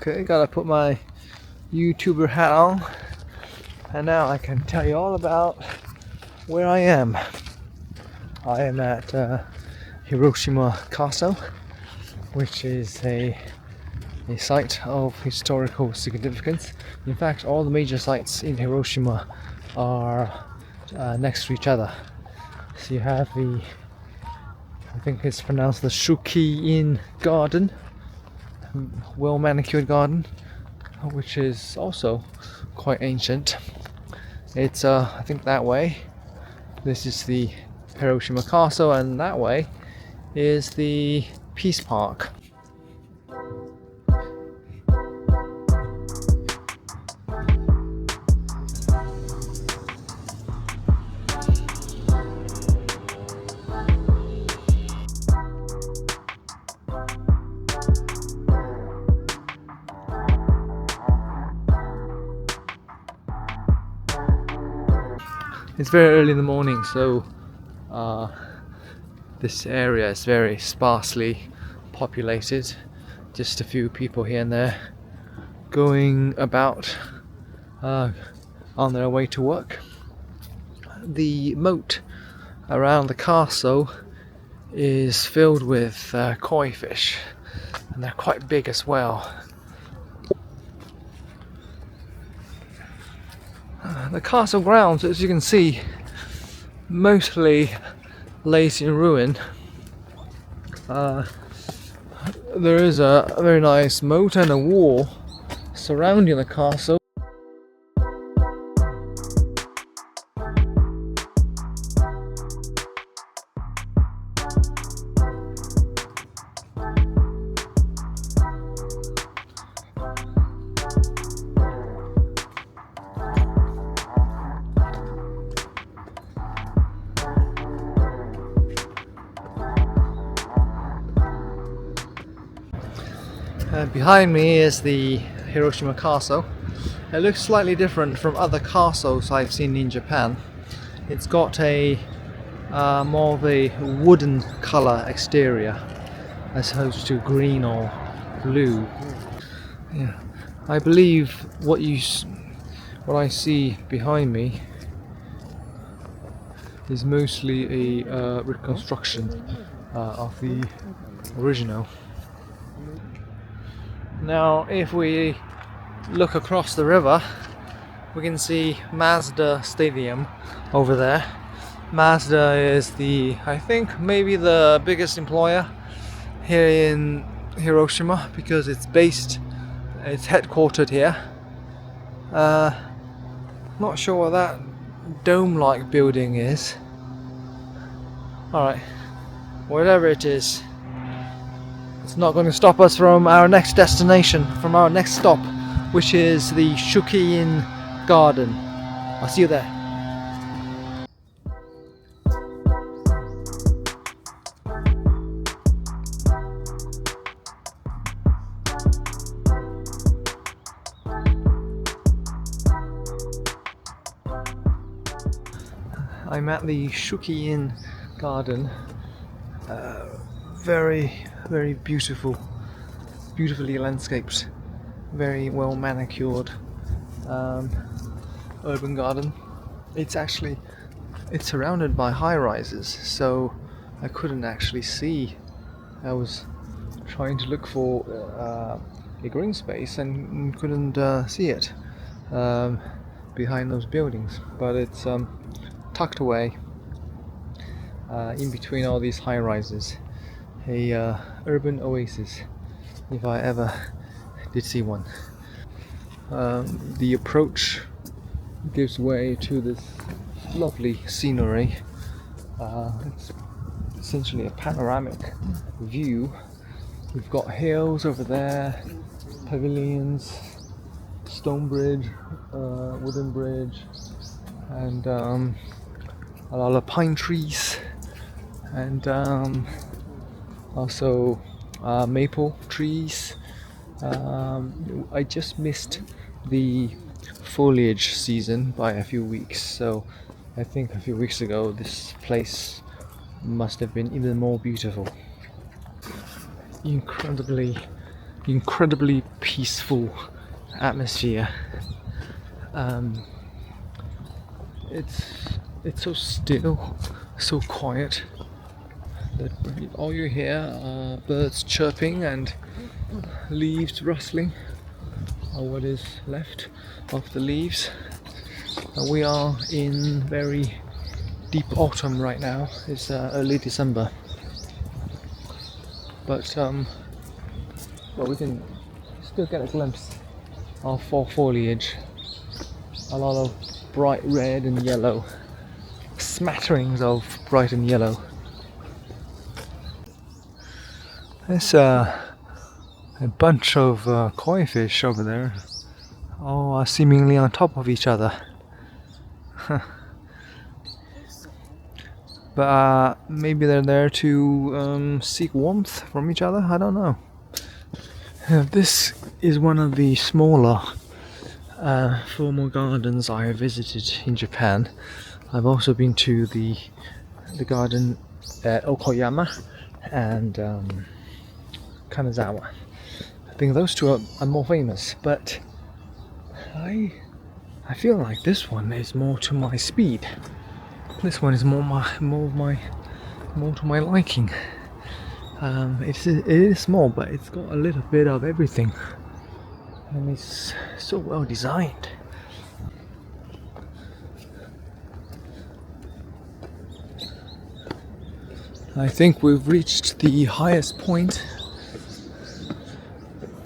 Okay, gotta put my YouTuber hat on, and now I can tell you all about where I am. I am at Hiroshima Castle, which is a site of historical significance. In fact, all the major sites in Hiroshima are next to each other. So you have I think it's pronounced the Shukkeien Garden, well manicured garden, which is also quite ancient. It's I think that way. This is the Hiroshima Castle, and that way is the Peace Park. It's very early in the morning, so this area is very sparsely populated. Just a few people here and there going about on their way to work. The moat around the castle is filled with koi fish, and they're quite big as well. The castle grounds, as you can see, mostly lays in ruin. There is a very nice moat and a wall surrounding the castle. Behind me is the Hiroshima Castle. It looks slightly different from other castles I've seen in Japan. It's got a more of a wooden color exterior as opposed to green or blue. Yeah, I believe what I see behind me is mostly a reconstruction of the original. Now, if we look across the river, we can see Mazda Stadium over there. Mazda is I think maybe the biggest employer here in Hiroshima, because it's headquartered here. Not sure what that dome-like building is. Alright, whatever it is, it's not going to stop us from our next destination, from our next stop, which is the Shukkeien Garden. I'll see you there. I'm at the Shukkeien Garden. Very beautifully landscaped, very well manicured urban garden. It's surrounded by high rises, so I couldn't actually see. I was trying to look for a green space and couldn't see it behind those buildings, but it's tucked away in between all these high rises. A urban oasis, if I ever did see one. The approach gives way to this lovely scenery. It's essentially a panoramic view. We've got hills over there, pavilions, stone bridge, wooden bridge, and a lot of pine trees, and also maple trees. I just missed the foliage season by a few weeks, so I think a few weeks ago this place must have been even more beautiful. Incredibly incredibly peaceful atmosphere. It's so still, so quiet that all you hear are birds chirping and leaves rustling, or what is left of the leaves. We are in very deep autumn right now. It's early December, but we can still get a glimpse of fall foliage. A lot of bright red and yellow, smatterings of bright and yellow. There's a bunch of koi fish over there, all seemingly on top of each other. But maybe they're there to seek warmth from each other, I don't know. This is one of the smaller formal gardens I have visited in Japan. I've also been to the garden at Okoyama and Kanazawa. I think those two are more famous, but I feel like this one is more to my speed. This one is more to my liking. It is small, but it's got a little bit of everything, and it's so well designed. I think we've reached the highest point.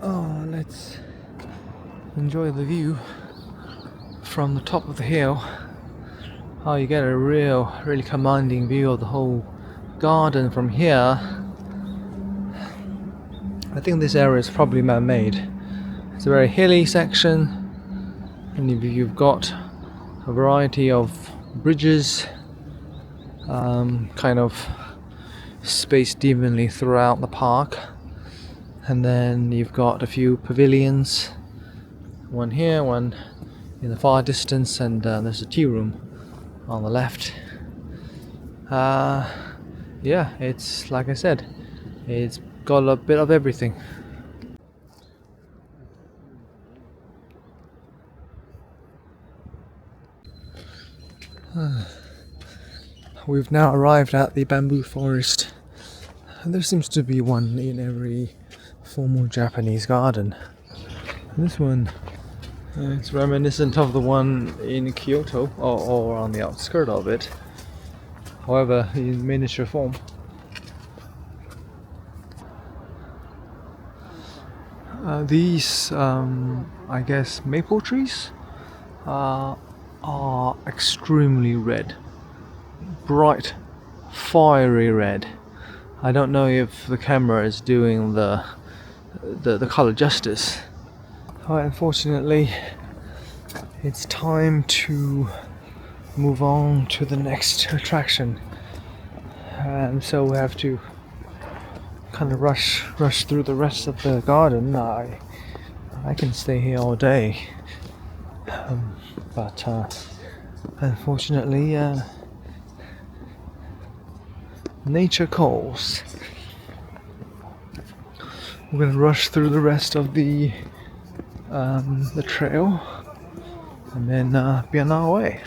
Oh, let's enjoy the view from the top of the hill. Oh, you get a really commanding view of the whole garden from here. I think this area is probably man-made. It's a very hilly section, and you've got a variety of bridges kind of spaced evenly throughout the park, and then you've got a few pavilions, one here, one in the far distance, and there's a tea room on the left. Yeah, it's like I said, it's got a bit of everything. We've now arrived at the bamboo forest. There seems to be one in every formal Japanese garden. This one, it's reminiscent of the one in Kyoto, or on the outskirts of it. However, in miniature form. These, I guess, maple trees are extremely red. Bright, fiery red. I don't know if the camera is doing the color justice. But unfortunately, it's time to move on to the next attraction, and so we have to kind of rush through the rest of the garden. I can stay here all day, but unfortunately, nature calls. We're gonna rush through the rest of the trail, and then be on our way.